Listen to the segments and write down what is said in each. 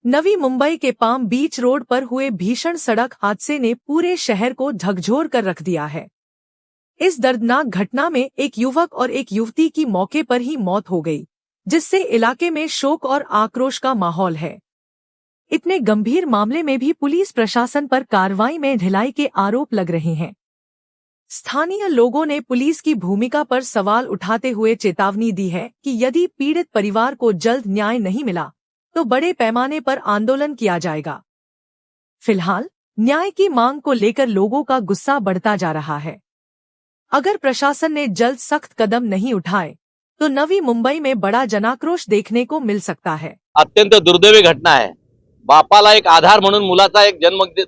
नवी मुंबई के palm beach road पर हुए भीषण सड़क हादसे ने पूरे शहर को झकझोर कर रख दिया है। इस दर्दनाक घटना में एक युवक और एक युवती की मौके पर ही मौत हो गई, जिससे इलाके में शोक और आक्रोश का माहौल है। इतने गंभीर मामले में भी पुलिस प्रशासन पर कार्रवाई में ढिलाई के आरोप लग रहे हैं। स्थानीय लोगों ने पुलिस की भूमिका पर सवाल उठाते हुए चेतावनी दी है कि यदि पीड़ित परिवार को जल्द न्याय नहीं मिला तो बड़े पैमाने पर आंदोलन किया जाएगा। फिलहाल न्याय की मांग को लेकर लोगों का गुस्सा बढ़ता जा रहा है। अगर प्रशासन ने जल्द सख्त कदम नहीं उठाए तो नवी मुंबई में बड़ा जनाक्रोश देखने को मिल सकता है। अत्यंत दुर्दैवी घटना आहे। बापाला एक आधार म्हणून मुलाचा एक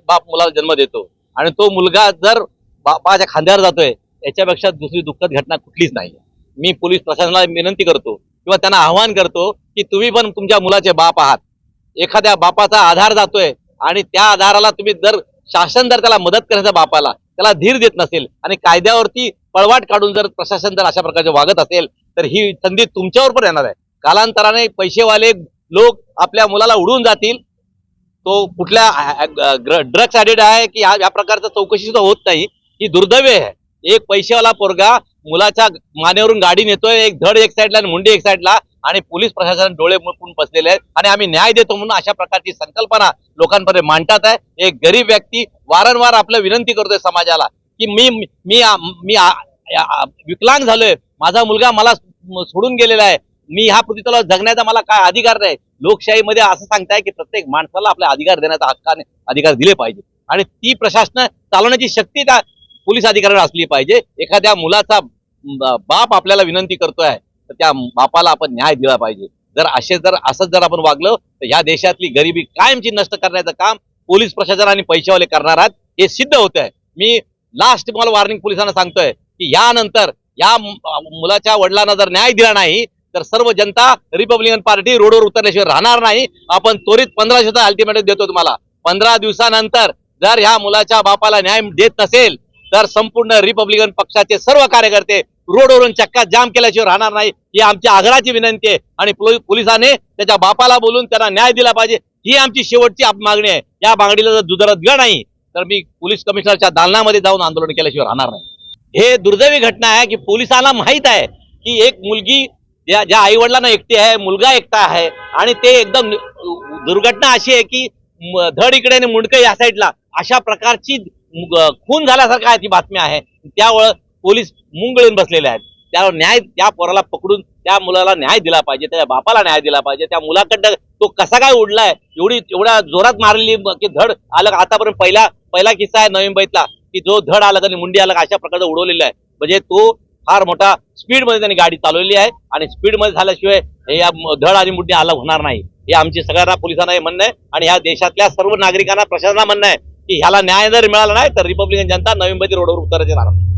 बाप मुलाला जन्म देतो आणि तो मुलगा जर बापाच्या खांद्यावर जातोय याच्यापेक्षा दुसरी दुःखद घटना कुठलीच नाही। मी पोलीस प्रशासनाला विनंती करतो किंवा त्यांना आवाहन करतो की तुम्ही पण तुमच्या मुलाचे बाप आहात। एखाद्या बापाचा आधार जातोय आणि त्या आधाराला तुम्ही जर शासन जर त्याला मदत करायचं बापाला त्याला धीर देत नसेल आणि कायद्यावरती पळवाट काढून जर प्रशासन जर अशा प्रकारचे वागत असेल तर ही संधी तुमच्यावर पण येणार आहे। कालांतराने पैसेवाले लोक आपल्या मुलाला उडवून जातील। तो कुठल्या ड्रग्स ऍडिक्ट आहे की या प्रकारचं चौकशी सुद्धा होत नाही। ही दुर्दैव आहे। एक पैसेवाला पोरगा मुलाच्या मानेवरून गाडी नेतोय, एक धड एक साईडला आणि मुंडी एक साईडला, आणि पोलीस प्रशासन डोळे मुळपून बसलेले आहेत आणि आम्ही न्याय देतो म्हणून अशा प्रकारची संकल्पना लोकांपर्यंत मांडतात आहे। एक गरीब व्यक्ती वारंवार आपलं विनंती करतोय समाजाला की मी विकलांग झालोय, माझा मुलगा मला सोडून गेलेला आहे, मी ह्या पृथ्वीतलावर जगण्याचा मला काय अधिकार नाही। लोकशाहीमध्ये असं सांगताय की प्रत्येक माणसाला आपले अधिकार देण्याचा हक्काने अधिकार दिले पाहिजे आणि ती प्रशासन चालवण्याची शक्ती त्या पोलीस अधिकाऱ्यांना असली पाहिजे। एखाद्या मुलाचा बाप आपल्याला विनंती करतोय तर त्या बापाला आपण न्याय दिला पाहिजे। जर असंच जर आपण वागलो तर ह्या देशातली गरिबी कायमची नष्ट करण्याचं काम पोलीस प्रशासन आणि पैशावाले करणार आहेत हे सिद्ध होत आहे। मी लास्ट मला वॉर्निंग पोलिसांना सांगतोय की यानंतर या मुलाच्या वडिलांना जर न्याय दिला नाही तर सर्व जनता रिपब्लिकन पार्टी रोडवर उतरल्याशिवाय राहणार नाही। आपण त्वरित 15 दिवसाचा अल्टिमेटम देतो तुम्हाला। 15 दिवसानंतर जर ह्या मुलाच्या बापाला न्याय देत नसेल तर संपूर्ण रिपब्लिकन पक्षाचे सर्व कार्यकर्ते रोडवरून चक्का जाम केल्याशिवाय राहणार नाही ही आमची आग्रहाची विनंती आहे आणि पोलिसांनी त्याच्या बापाला बोलून त्यांना न्याय दिला पाहिजे ही आमची शेवटची मागणी आहे। या मागणीला जर दुजोरा दिला नाही तर मी पोलीस कमिशनरच्या दालनामध्ये जाऊन आंदोलन केल्याशिवाय राहणार नाही। हे दुर्दैवी घटना आहे की पोलिसांना माहित आहे की एक मुलगी ज्या आई वडिलांना एकटी आहे, मुलगा एकटा आहे आणि ते एकदम दुर्घटना अशी आहे की धड इकडे आणि मुंडकं या साईडला अशा प्रकारची खून झाल्यासारखं आहे ती बातमी आहे। त्यामुळे पोलीस मुंगळून बसलेले आहेत। त्यावर न्याय त्या पोराला पकडून त्या मुलाला न्याय दिला पाहिजे, त्या बापाला न्याय दिला पाहिजे। त्या मुलाकडनं तो कसा काय उडलाय एवढ्या जोरात मारलेली की धड आलं। आतापर्यंत पहिला किस्सा आहे नवी मुंबईतला की जो धड आला आणि मुंडी आला अशा प्रकारचं उडवलेलं आहे। म्हणजे तो फार मोठा स्पीड मध्ये त्यांनी गाडी चालवलेली आहे आणि स्पीड मध्ये झाल्याशिवाय हे या धड आणि मुंडी आला होणार नाही हे आमची सगळ्यांना पोलिसांना हे म्हणणं आहे आणि ह्या देशातल्या सर्व नागरिकांना प्रशासनाला म्हणणं आहे की ह्याला न्याय जर मिळाला नाही तर रिपब्लिकन जनता नवी मुंबई रोडवर उतरायचे राहणार।